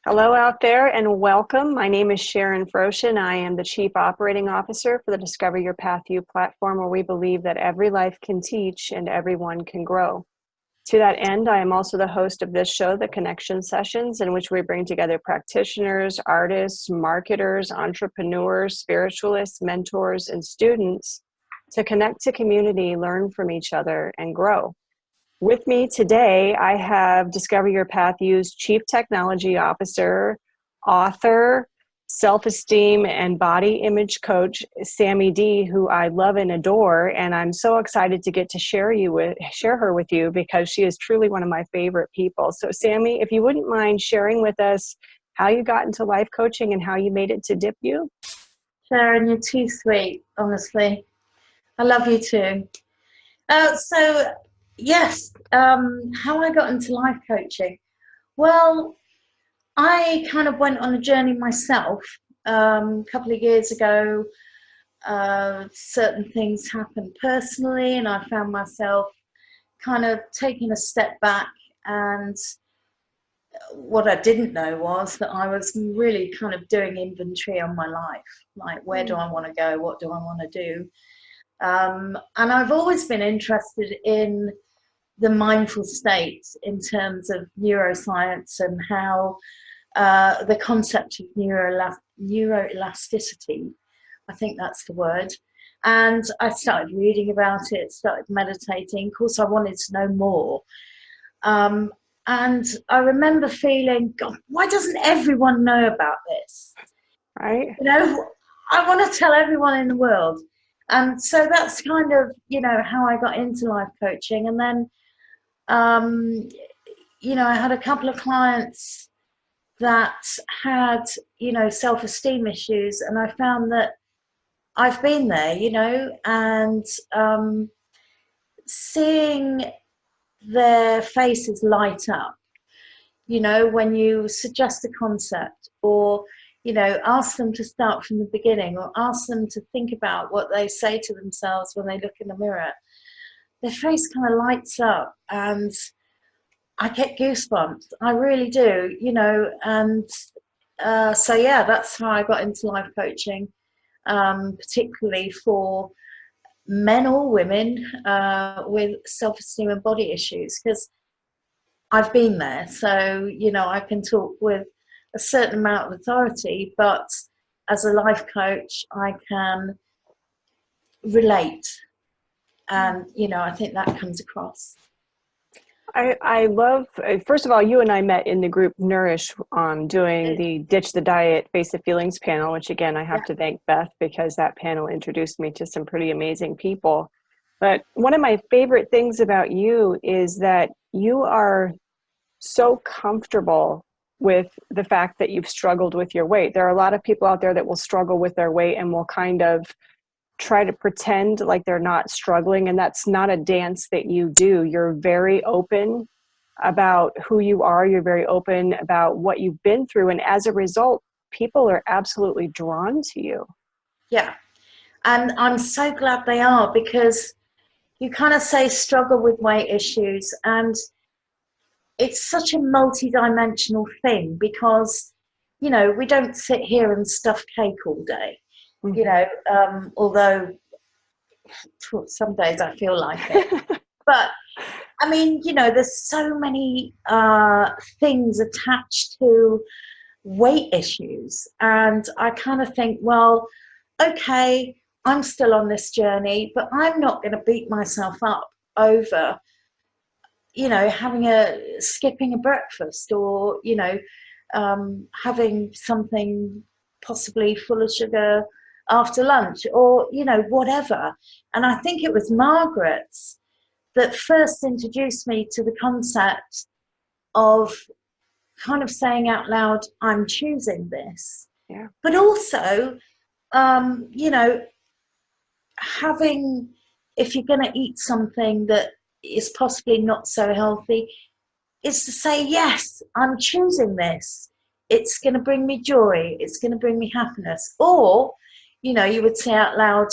Hello out there and welcome. My name is Sharon Froshin. I am the Chief Operating Officer for the Discover Your Path U platform, where we believe that every life can teach and everyone can grow. To that end, I am also the host of this show, The Connection Sessions, in which we bring together practitioners, artists, marketers, entrepreneurs, spiritualists, mentors, and students to connect to community, learn from each other, and grow. With me today, I have Discover Your Path U's Chief Technology Officer, author, self-esteem and body image coach, Sammy Dee, who I love and adore. And I'm so excited to get to share her with you because she is truly one of my favorite people. So Sammy, if you wouldn't mind sharing with us how you got into life coaching and how you made it to DYPU. Sharon, you're too sweet, honestly. I love you too. Yes, how I got into life coaching. Well, I kind of went on a journey myself a couple of years ago. Certain things happened personally, and I found myself kind of taking a step back. And what I didn't know was that I was really kind of doing inventory on my life. Like, where do I want to go? What do I want to do? And I've always been interested in the mindful state in terms of neuroscience and how the concept of neuroelasticity, I think that's the word. And I started reading about it, started meditating. Of course, I wanted to know more. And I remember feeling, God, why doesn't everyone know about this? Right. You know, I want to tell everyone in the world. And so that's kind of, how I got into life coaching. And then, I had a couple of clients that had, self-esteem issues. And I found that I've been there, and seeing their faces light up, when you suggest a concept or, ask them to start from the beginning or ask them to think about what they say to themselves when they look in the mirror, their face kind of lights up and I get goosebumps. I really do, and so yeah, that's how I got into life coaching, particularly for men or women with self-esteem and body issues, because I've been there. So, I can talk with a certain amount of authority, but as a life coach, I can relate. And, I think that comes across. I love, first of all, you and I met in the group Nourish doing the Ditch the Diet, Face the Feelings panel, which again, I have to thank Beth because that panel introduced me to some pretty amazing people. But one of my favorite things about you is that you are so comfortable with the fact that you've struggled with your weight. There are a lot of people out there that will struggle with their weight and will kind of try to pretend like they're not struggling, and that's not a dance that you do. You're very open about who you are. You're very open about what you've been through, and as a result, people are absolutely drawn to you. Yeah, and I'm so glad they are, because you kind of say struggle with weight issues, and it's such a multi-dimensional thing because, we don't sit here and stuff cake all day. Although some days I feel like it. But I mean, there's so many things attached to weight issues. And I kind of think, well, okay, I'm still on this journey, but I'm not going to beat myself up over, skipping a breakfast or, having something possibly full of sugar after lunch or, whatever. And I think it was Margaret that first introduced me to the concept of kind of saying out loud, I'm choosing this. Yeah. But also, having, if you're going to eat something that is possibly not so healthy, is to say, yes, I'm choosing this. It's going to bring me joy. It's going to bring me happiness. Or, you would say out loud,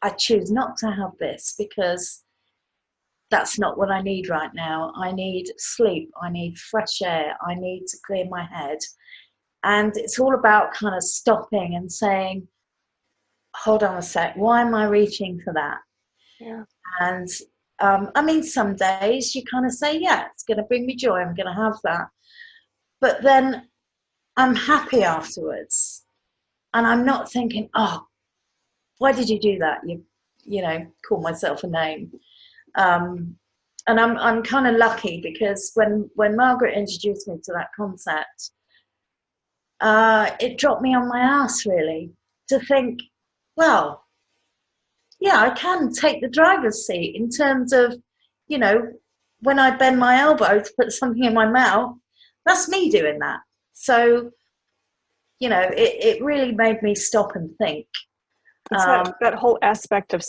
I choose not to have this because that's not what I need right now. I need sleep. I need fresh air. I need to clear my head. And it's all about kind of stopping and saying, hold on a sec, why am I reaching for that? Yeah. And I mean, some days you kind of say, yeah, it's going to bring me joy. I'm going to have that. But then I'm happy afterwards. And I'm not thinking, oh, why did you do that? You know, call myself a name. And I'm kind of lucky because when Margaret introduced me to that concept, it dropped me on my ass really to think, well, yeah, I can take the driver's seat in terms of, you know, when I bend my elbow to put something in my mouth, that's me doing that. So, you know, it really made me stop and think. It's that whole aspect of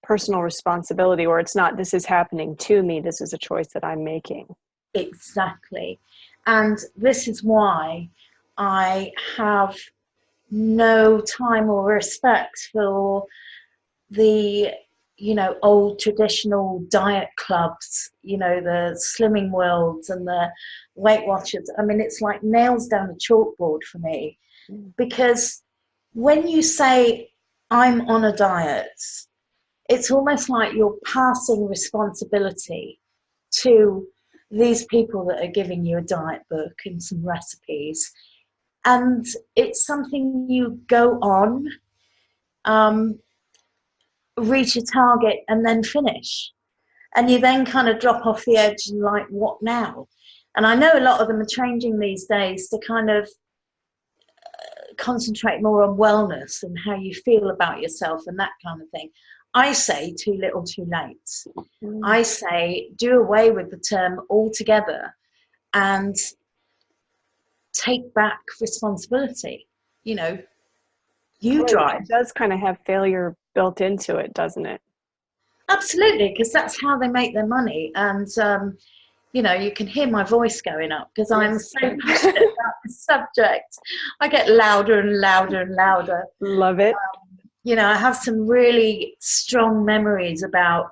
personal responsibility, where it's not, this is happening to me, this is a choice that I'm making. Exactly. And this is why I have no time or respect for the, you know, old traditional diet clubs, you know, the Slimming Worlds and the Weight Watchers. I mean, it's like nails down a chalkboard for me, because when you say I'm on a diet, it's almost like you're passing responsibility to these people that are giving you a diet book and some recipes. And it's something you go on, reach a target, and then finish. And you then kind of drop off the edge and like, what now? And I know a lot of them are changing these days to kind of concentrate more on wellness and how you feel about yourself and that kind of thing. I say too little too late. I say do away with the term altogether and take back responsibility. You know, you drive. It does kind of have failure built into it, doesn't it? Absolutely, because that's how they make their money. And you know, you can hear my voice going up because I'm so passionate about this subject. I get louder and louder and louder. Love it. You know, I have some really strong memories about,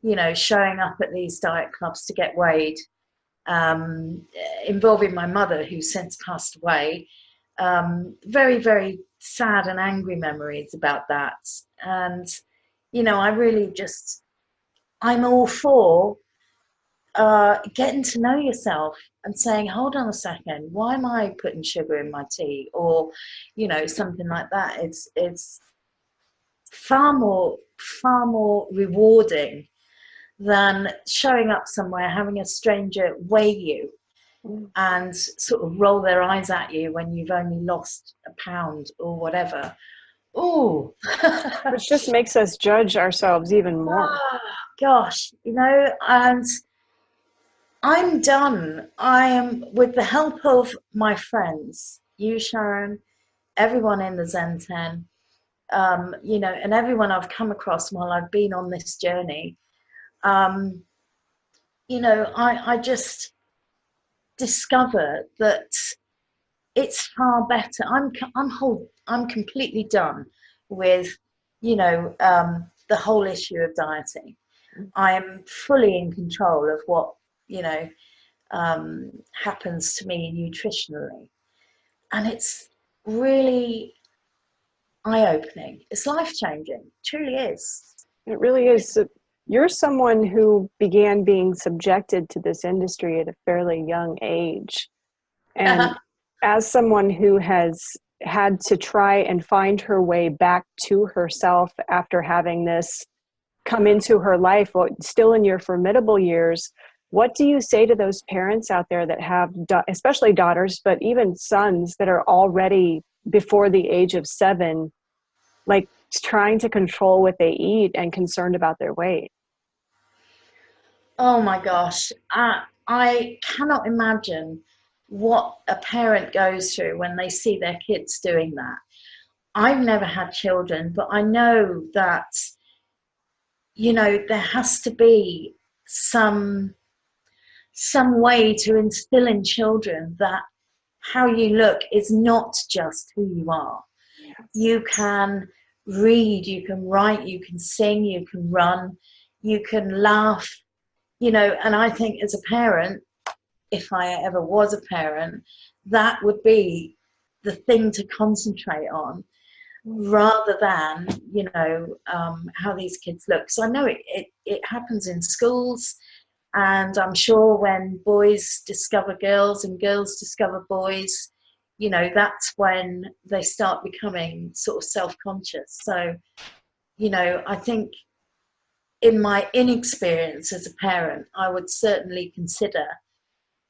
you know, showing up at these diet clubs to get weighed, involving my mother, who's since passed away. Very, very sad and angry memories about that. And, you know, I really just, I'm all for getting to know yourself and saying, hold on a second, why am I putting sugar in my tea? Or, you know, something like that. It's far more rewarding than showing up somewhere, having a stranger weigh you and sort of roll their eyes at you when you've only lost a pound or whatever. Oh, which just makes us judge ourselves even more. Oh, gosh, you know, and I'm done. I am, with the help of my friends, you, Sharon, everyone in the Zen 10, you know, and everyone I've come across while I've been on this journey. You know, I just discover that it's far better. I'm completely done with, you know, the whole issue of dieting. I am fully in control of what, you know, happens to me nutritionally, and it's really eye-opening. It's life-changing. It truly is. It really is. So you're someone who began being subjected to this industry at a fairly young age. And as someone who has had to try and find her way back to herself after having this come into her life, still in your formidable years, what do you say to those parents out there that have, especially daughters, but even sons that are already before the age of 7, like trying to control what they eat and concerned about their weight? Oh my gosh, I cannot imagine what a parent goes through when they see their kids doing that. I've never had children, but I know that, you know, there has to be some way to instill in children that how you look is not just who you are. You can read, you can write, you can sing, you can run, you can laugh, you know. And I think as a parent, if I ever was a parent, that would be the thing to concentrate on, rather than, you know, how these kids look. So I know it happens in schools, and I'm sure when boys discover girls and girls discover boys, you know, that's when they start becoming sort of self-conscious. So, you know, I think in my inexperience as a parent, I would certainly consider,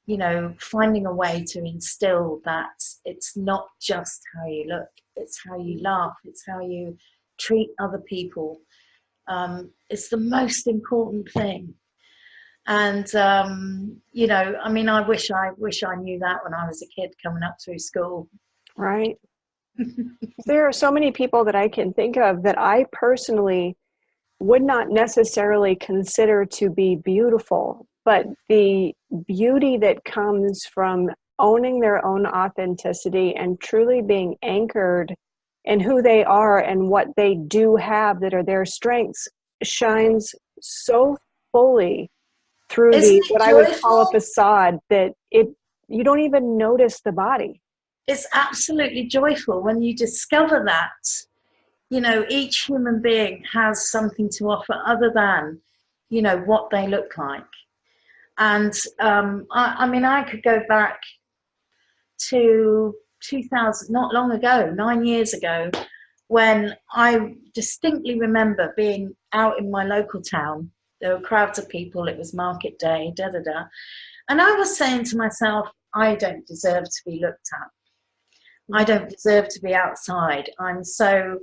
you know, finding a way to instill that it's not just how you look, it's how you laugh, it's how you treat other people. It's the most important thing. And you know, I mean, I wish I knew that when I was a kid coming up through school. Right. There are so many people that I can think of that I personally would not necessarily consider to be beautiful, but the beauty that comes from owning their own authenticity and truly being anchored in who they are and what they do have that are their strengths shines so fully through Isn't the it what I would call a joyful? facade that you don't even notice the body. It's absolutely joyful when you discover that, you know, each human being has something to offer other than, you know, what they look like. And I mean, I could go back to 2000, not long ago, 9 years ago, when I distinctly remember being out in my local town. There were crowds of people, it was market day, da da da. And I was saying to myself, I don't deserve to be looked at. I don't deserve to be outside. I'm so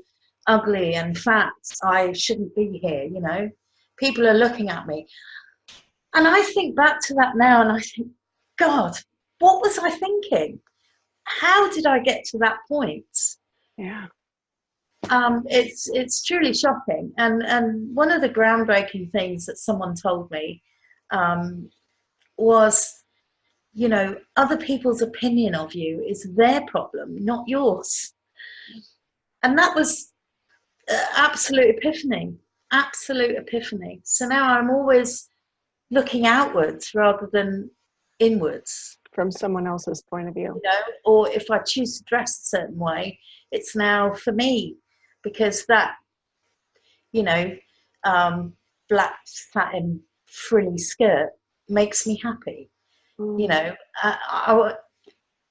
ugly and fat. I shouldn't be here, you know. People are looking at me. And I think back to that now and I think, God, what was I thinking? How did I get to that point? Yeah. It's truly shocking. And one of the groundbreaking things that someone told me was, you know, other people's opinion of you is their problem, not yours. And that was absolute epiphany, absolute epiphany. So now I'm always looking outwards rather than inwards. From someone else's point of view. You know, or if I choose to dress a certain way, it's now for me, because that, you know, black satin frilly skirt makes me happy. You know,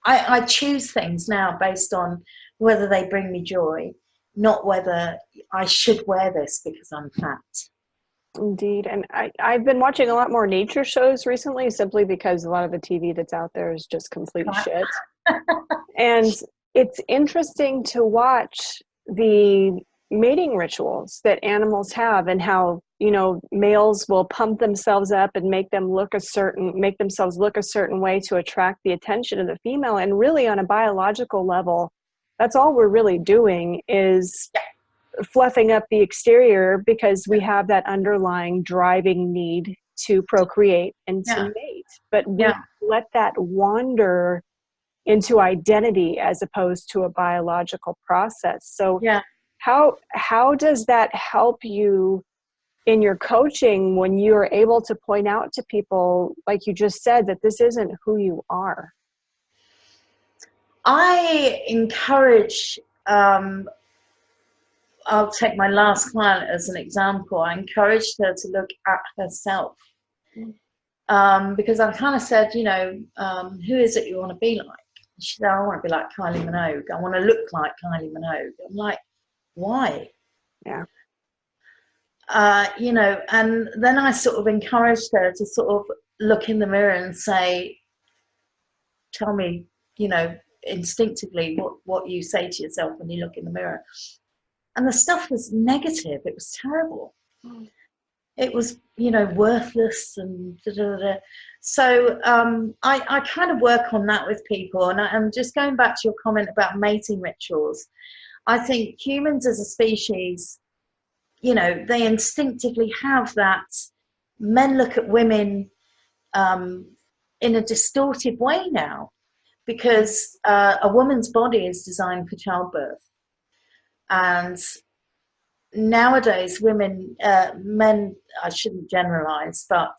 I choose things now based on whether they bring me joy, not whether I should wear this because I'm fat. Indeed. And I've been watching a lot more nature shows recently simply because a lot of the TV that's out there is just complete shit. And it's interesting to watch the mating rituals that animals have and how, you know, males will pump themselves up and make themselves look a certain way to attract the attention of the female. And really on a biological level, that's all we're really doing is fluffing up the exterior because we have that underlying driving need to procreate and to mate. But we let that wander into identity as opposed to a biological process. So how does that help you in your coaching when you're able to point out to people, like you just said, that this isn't who you are? I encourage, I'll take my last client as an example. I encouraged her to look at herself, because I kind of said, you know, who is it you want to be like? And she said, I want to be like Kylie Minogue. I want to look like Kylie Minogue. I'm like, why? Yeah. You know, and then I sort of encouraged her to sort of look in the mirror and say, tell me, you know, instinctively what you say to yourself when you look in the mirror. And the stuff was negative. It was terrible. It was, you know, worthless and da, da, da. So I kind of work on that with people. And I'm just going back to your comment about mating rituals. I think humans as a species, you know, they instinctively have that. Men look at women in a distorted way now, because a woman's body is designed for childbirth. And nowadays men, I shouldn't generalize, but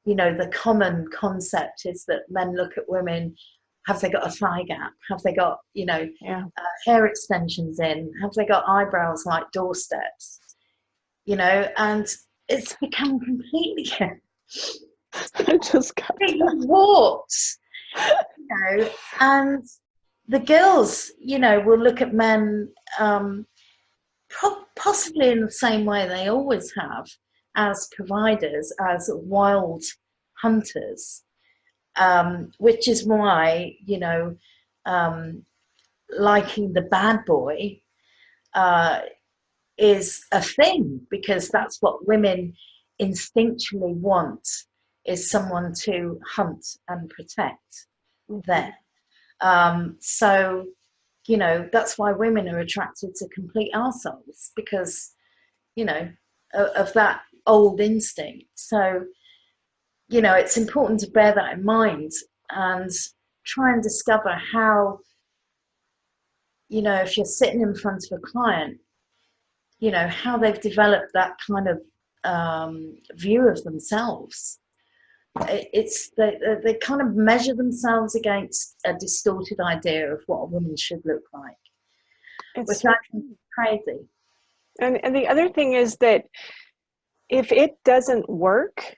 you know, the common concept is that men look at women, have they got a thigh gap, have they got, you know, Yeah. hair extensions in, have they got eyebrows like doorsteps, you know, and it's become completely I just got that. warped, you know. And the girls, you know, will look at men possibly in the same way they always have, as providers, as wild hunters, which is why, you know, liking the bad boy is a thing, because that's what women instinctually want, is someone to hunt and protect them. So, you know, that's why women are attracted to complete arseholes, because, you know, of that old instinct. So, you know, it's important to bear that in mind and try and discover how, you know, if you're sitting in front of a client, you know, how they've developed that kind of view of themselves. It's they kind of measure themselves against a distorted idea of what a woman should look like, which I think is crazy. And the other thing is that if it doesn't work,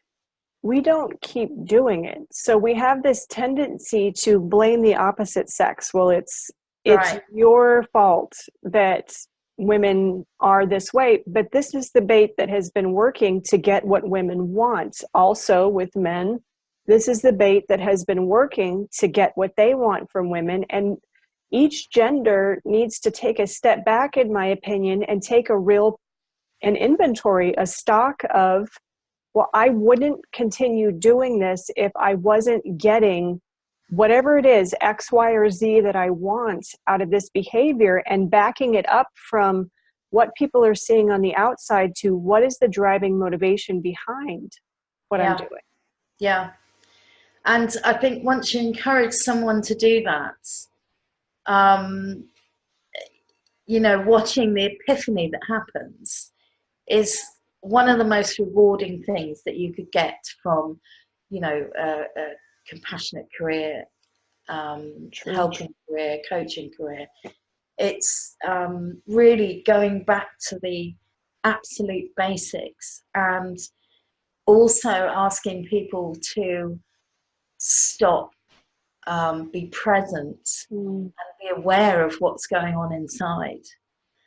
we don't keep doing it. So we have this tendency to blame the opposite sex. Well, it's Right. your fault that women are this way, but this is the bait that has been working to get what women want. Also with men, this is the bait that has been working to get what they want from women. And each gender needs to take a step back, in my opinion, and take an inventory, a stock of, well, I wouldn't continue doing this if I wasn't getting whatever it is, X, Y, or Z that I want out of this behavior, and backing it up from what people are seeing on the outside to what is the driving motivation behind what I'm doing. Yeah. And I think once you encourage someone to do that, you know, watching the epiphany that happens is one of the most rewarding things that you could get from, you know, a compassionate career, helping career, coaching career. It's really going back to the absolute basics, and also asking people to stop, be present, and be aware of what's going on inside.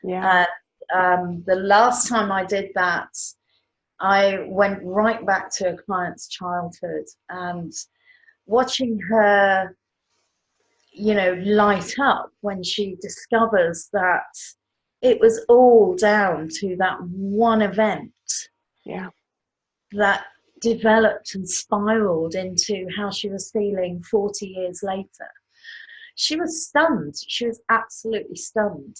Yeah. The last time I did that, I went right back to a client's childhood, and watching her, you know, light up when she discovers that it was all down to that one event. Yeah. That developed and spiraled into how she was feeling 40 years later. She was stunned. She was absolutely stunned.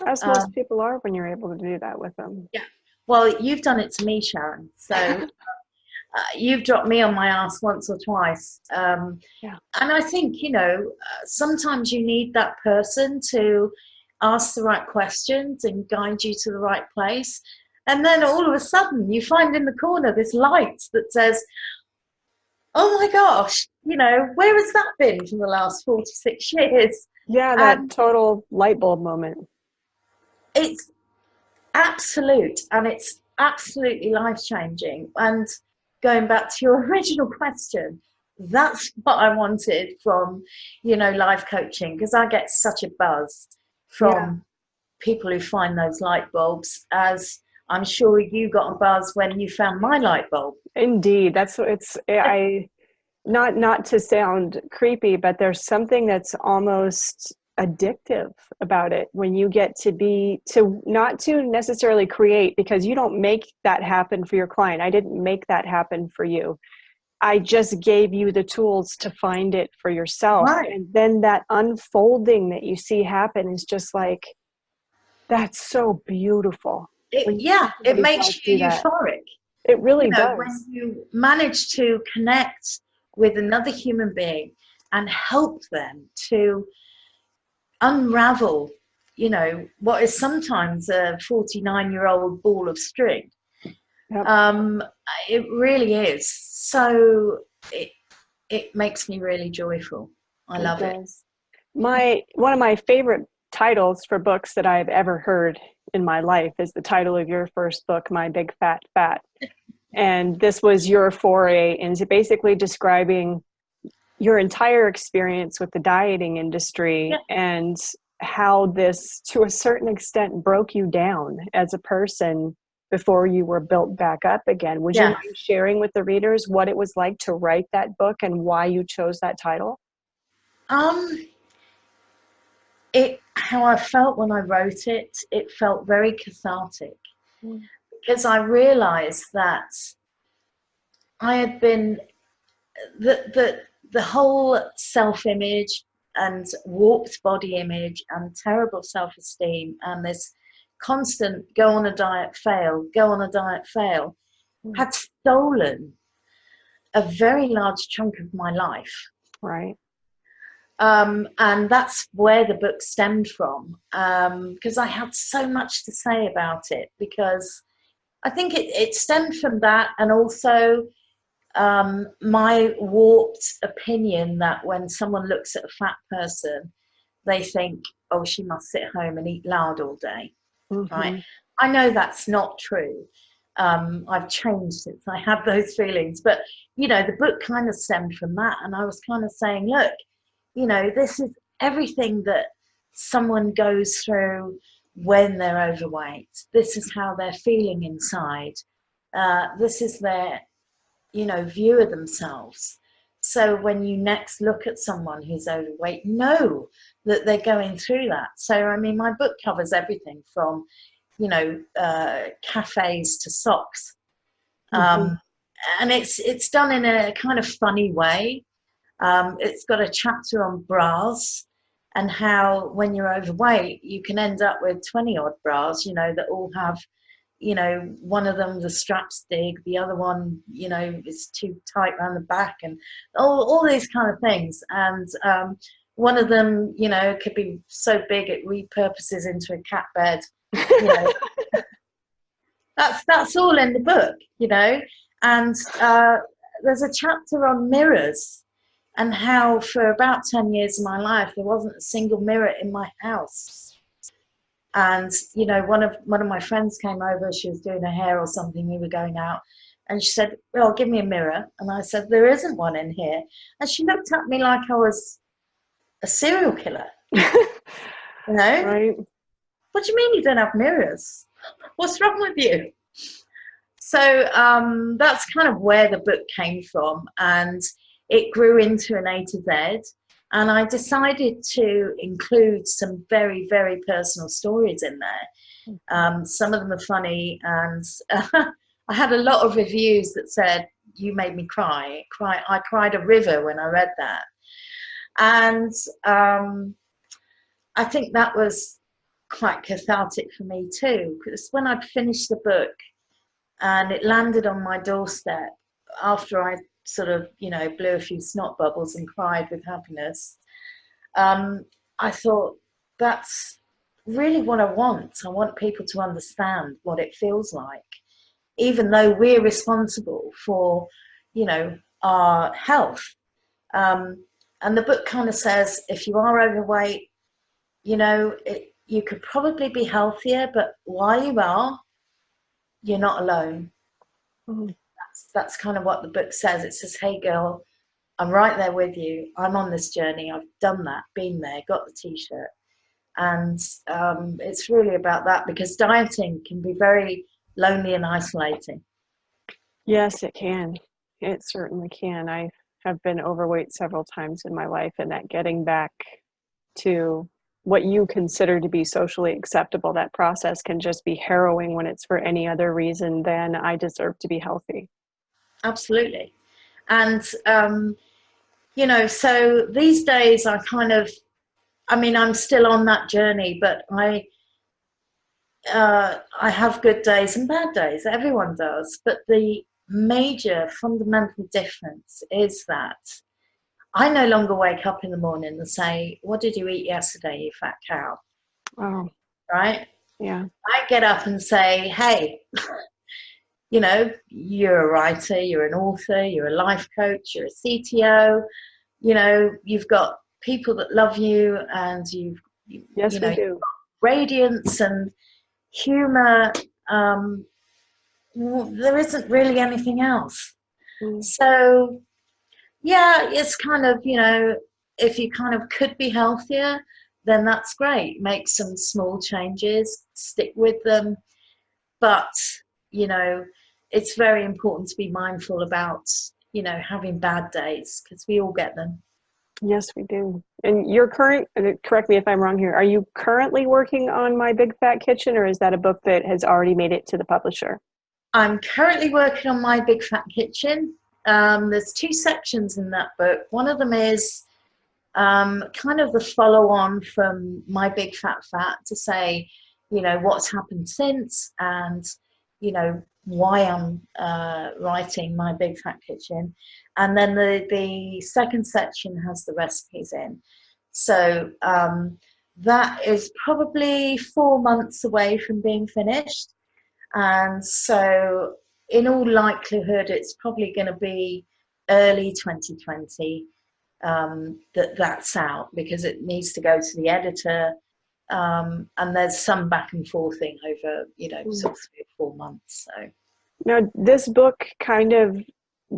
As most people are when you're able to do that with them. Yeah. Well, you've done it to me, Sharon. So you've dropped me on my ass once or twice. Yeah. And I think, you know, sometimes you need that person to ask the right questions and guide you to the right place. And then all of a sudden you find in the corner this light that says, oh my gosh, you know, where has that been for the last 46 years? Yeah, that total light bulb moment. It's absolute, and it's absolutely life-changing. And going back to your original question, that's what I wanted from, you know, life coaching, because I get such a buzz from people who find those light bulbs, as I'm sure you got a buzz when you found my light bulb. Indeed. That's what it's, not to sound creepy, but there's something that's almost addictive about it when you get to not to necessarily create, because you don't make that happen for your client. I didn't make that happen for you. I just gave you the tools to find it for yourself. Right. And then that unfolding that you see happen is just like, that's so beautiful. It makes you euphoric. It really does. When you manage to connect with another human being and help them to unravel, you know, what is sometimes a 49-year-old ball of string. Yep. It really is. So it makes me really joyful. I love it. One of my favorite titles for books that I've ever heard in my life is the title of your first book, My Big Fat Fat. And this was your foray into basically describing your entire experience with the dieting industry, and how this, to a certain extent, broke you down as a person before you were built back up again. Would you mind sharing with the readers what it was like to write that book and why you chose that title? How I felt when I wrote it, it felt very cathartic, because I realized that I had been the whole self-image and warped body image and terrible self-esteem and this constant go on a diet, fail, had stolen a very large chunk of my life. Right. And that's where the book stemmed from, because I had so much to say about it, because I think it stemmed from that, and also my warped opinion that when someone looks at a fat person, they think, oh, she must sit home and eat loud all day. Right? I know that's not true. I've changed since I had those feelings, but you know, the book kind of stemmed from that, and I was kind of saying, look, you know, this is everything that someone goes through when they're overweight. This is how they're feeling inside. This is their, you know, view of themselves. So when you next look at someone who's overweight, know that they're going through that. So, I mean, my book covers everything from, you know, cafes to socks. And it's done in a kind of funny way. It's got a chapter on bras and how when you're overweight, you can end up with 20 odd bras, you know, that all have, you know, one of them, the straps dig, the other one, you know, is too tight around the back, and all these kind of things. And one of them, you know, could be so big it repurposes into a cat bed. You know, that's all in the book, you know. And there's a chapter on mirrors, and how for about 10 years of my life there wasn't a single mirror in my house. And you know, one of my friends came over, she was doing her hair or something, we were going out, and she said, well, give me a mirror. And I said, there isn't one in here. And she looked at me like I was a serial killer. You know, Right. What do you mean you don't have mirrors? What's wrong with you? So that's kind of where the book came from, and it grew into an A to Z. And I decided to include some very, very personal stories in there. Some of them are funny, and I had a lot of reviews that said, you made me cry. I cried a river when I read that. And I think that was quite cathartic for me too, because when I'd finished the book and it landed on my doorstep after I sort of, you know, blew a few snot bubbles and cried with happiness, I thought, that's really what I want. I want people to understand what it feels like, even though we're responsible for, you know, our health. And the book kind of says, if you are overweight, you know, you could probably be healthier, but while you are, you're not alone. That's kind of what the book says. It says, hey girl, I'm right there with you. I'm on this journey. I've done that, been there, got the t-shirt. And it's really about that, because dieting can be very lonely and isolating. Yes, it can. It certainly can. I have been overweight several times in my life, and that getting back to what you consider to be socially acceptable, that process can just be harrowing when it's for any other reason than I deserve to be healthy. Absolutely. And, you know, so these days I kind of, I mean, I'm still on that journey, but I have good days and bad days. Everyone does. But the major fundamental difference is that I no longer wake up in the morning and say, what did you eat yesterday, you fat cow? Oh, right? yeah. I get up and say, hey, you know, you're a writer, you're an author, you're a life coach, you're a CTO, you know, you've got people that love you, and you Yes, we know, do. radiance and humor. Well, there isn't really anything else. Mm. So yeah, it's kind of, you know, if you kind of could be healthier, then that's great. Make some small changes, stick with them. But, you know, it's very important to be mindful about, you know, having bad days, because we all get them. Yes, we do. And you're correct me if I'm wrong here, are you currently working on My Big Fat Kitchen, or is that a book that has already made it to the publisher? I'm currently working on My Big Fat Kitchen. There's two sections in that book. One of them is kind of the follow on from My Big Fat Fat, to say, you know, what's happened since, and, you know, why I'm writing My Big Fat Kitchen. And then the second section has the recipes in. So that is probably 4 months away from being finished. And so in all likelihood, it's probably going to be early 2020 that's out, because it needs to go to the editor, and there's some back and forthing over, you know, sort of 3 or 4 months. So Now, this book kind of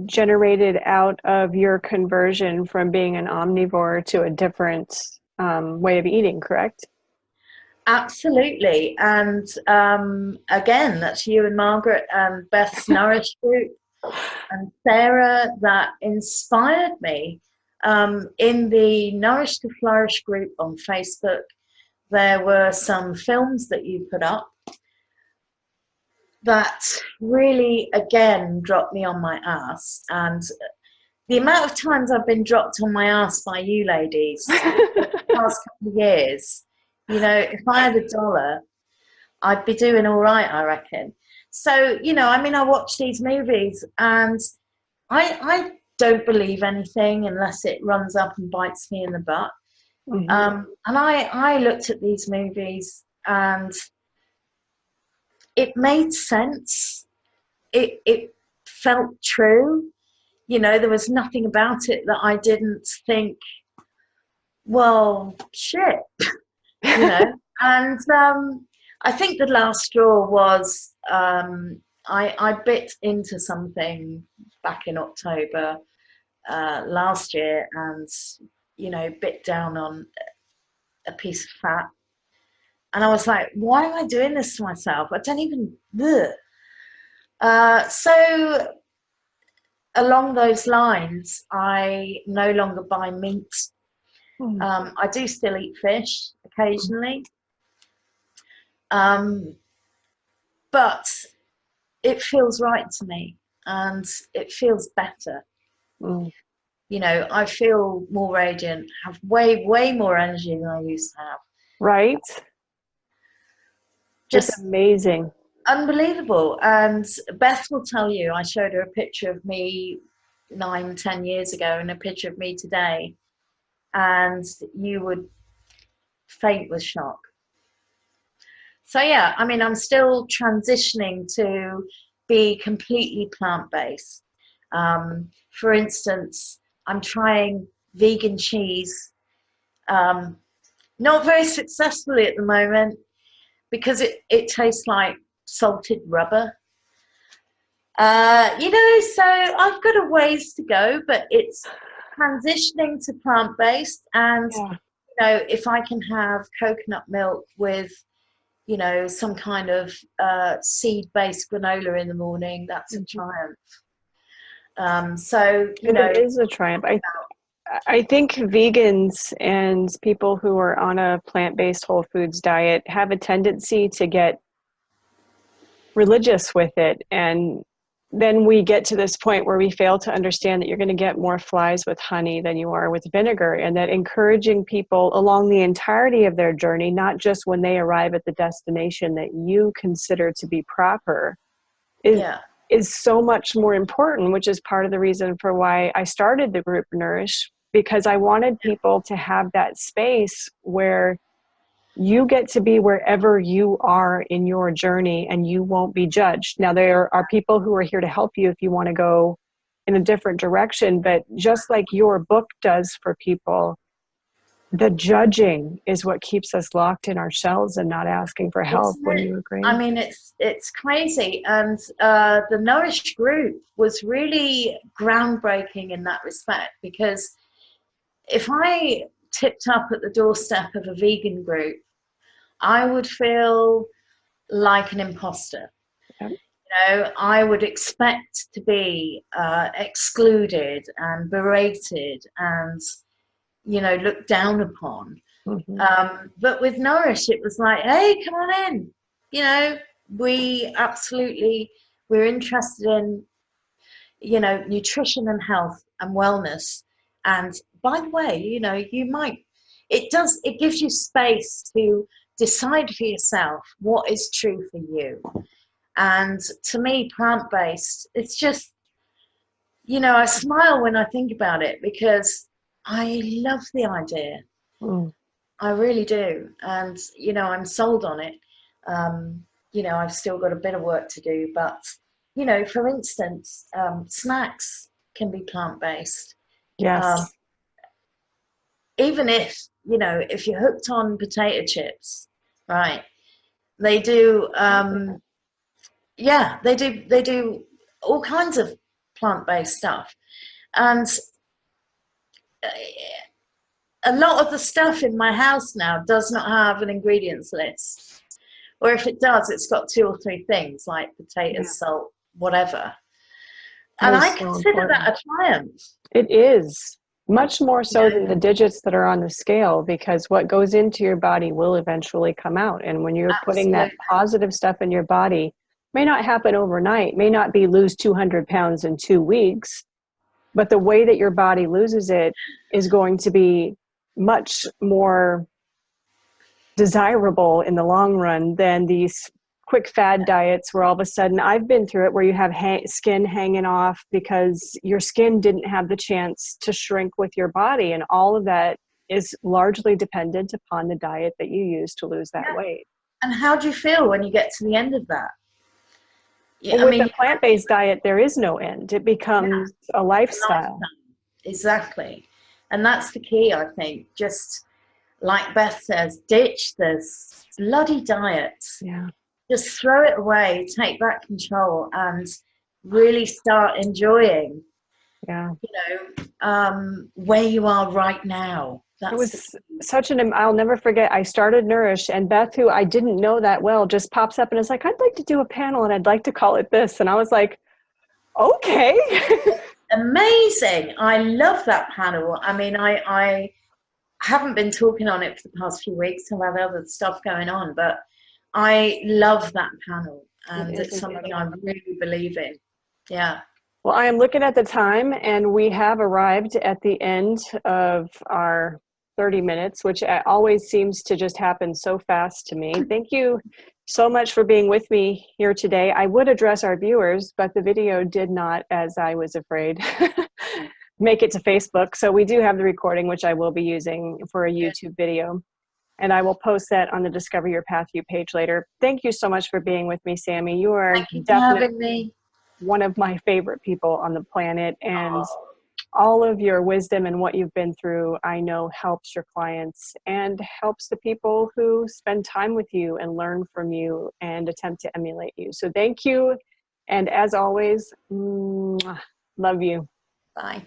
generated out of your conversion from being an omnivore to a different way of eating, correct? absolutely. And again, that's you and Margaret and Beth's Nourish group and Sarah that inspired me. In the Nourish to Flourish group on Facebook, there were some films that you put up that really, again, dropped me on my ass. And the amount of times I've been dropped on my ass by you ladies the past couple of years, you know, if I had $1, I'd be doing all right, I reckon. So, you know, I mean, I watch these movies, and I don't believe anything unless it runs up and bites me in the butt. Mm-hmm. And I looked at these movies, and it made sense. It felt true. You know, there was nothing about it that I didn't think, well, shit, you know. And I think the last straw was I bit into something back in October last year, and, you know, bit down on a piece of fat. And I was like, why am I doing this to myself? I don't even. So along those lines, I no longer buy meat. I do still eat fish occasionally, but it feels right to me, and it feels better. Mm. You know, I feel more radiant, have way more energy than I used to have. Right? It's Just amazing. unbelievable. And Beth will tell you, I showed her a picture of me 9, 10 years ago and a picture of me today, and you would faint with shock. So yeah, I mean, I'm still transitioning to be completely plant-based. For instance, I'm trying vegan cheese, not very successfully at the moment, because it tastes like salted rubber. You know, so I've got a ways to go, but it's transitioning to plant-based. And, Yeah. you know, if I can have coconut milk with, you know, some kind of seed-based granola in the morning, that's a triumph. So, you know, It is a triumph. I think vegans and people who are on a plant-based whole foods diet have a tendency to get religious with it. And then we get to this point where we fail to understand that you're going to get more flies with honey than you are with vinegar, and that encouraging people along the entirety of their journey, not just when they arrive at the destination that you consider to be proper, yeah, is so much more important, which is part of the reason for why I started the group Nourish, because I wanted people to have that space where You get to be wherever you are in your journey and you won't be judged. Now, there are people who are here to help you if you want to go in a different direction, but just like your book does for people, the judging is what keeps us locked in our shells and not asking for help. Isn't Wouldn't it? you agree? I mean, it's crazy. And the Nourish group was really groundbreaking in that respect, because if I tipped up at the doorstep of a vegan group, I would feel like an imposter. Yep. You know, I would expect to be excluded and berated and, you know, looked down upon. But with Nourish, it was like, hey, come on in. You know, we're interested in, you know, nutrition and health and wellness. And by the way, you know, it gives you space to decide for yourself what is true for you. And to me, plant-based, it's just, you know, I smile when I think about it, because I love the idea. I really do. And, you know, I'm sold on it. You know, I've still got a bit of work to do, but, you know, for instance, snacks can be plant-based. Yes. Even if, you know, if you're hooked on potato chips, right? They do, yeah, they do all kinds of plant-based stuff. And a lot of the stuff in my house now does not have an ingredients list. Or if it does, it's got 2 or 3 things like potatoes, salt, whatever. And I consider that a triumph. It is. Much more so than the digits that are on the scale, because what goes into your body will eventually come out. And when you're putting that positive stuff in your body, may not happen overnight, may not be lose 200 pounds in 2 weeks, but the way that your body loses it is going to be much more desirable in the long run than these quick fad diets where all of a sudden, I've been through it, where you have skin hanging off because your skin didn't have the chance to shrink with your body. And all of that is largely dependent upon the diet that you use to lose that weight. And how do you feel when you get to the end of that? Yeah, well, with a plant-based diet, there is no end. It becomes a lifestyle. Exactly. And that's the key, I think. Just like Beth says, ditch this bloody diet. Yeah. Just throw it away, take back control, and really start enjoying, where you are right now. It was such I'll never forget, I started Nourish, and Beth, who I didn't know that well, just pops up and is like, I'd like to do a panel and I'd like to call it this. And I was like, okay. Amazing. I love that panel. I mean, I haven't been talking on it for the past few weeks. I've had other stuff going on, but I love that panel, and it's something I really believe in. Yeah. Well, I am looking at the time, and we have arrived at the end of our 30 minutes, which always seems to just happen so fast to me. Thank you so much for being with me here today. I would address our viewers, but the video did not, as I was afraid, make it to Facebook. So we do have the recording, which I will be using for a YouTube video. And I will post that on the Discover Your Path You page later. Thank you so much for being with me, Sammy. You are definitely one of my favorite people on the planet. And all of your wisdom and what you've been through, I know helps your clients and helps the people who spend time with you and learn from you and attempt to emulate you. So thank you. And as always, love you. Bye.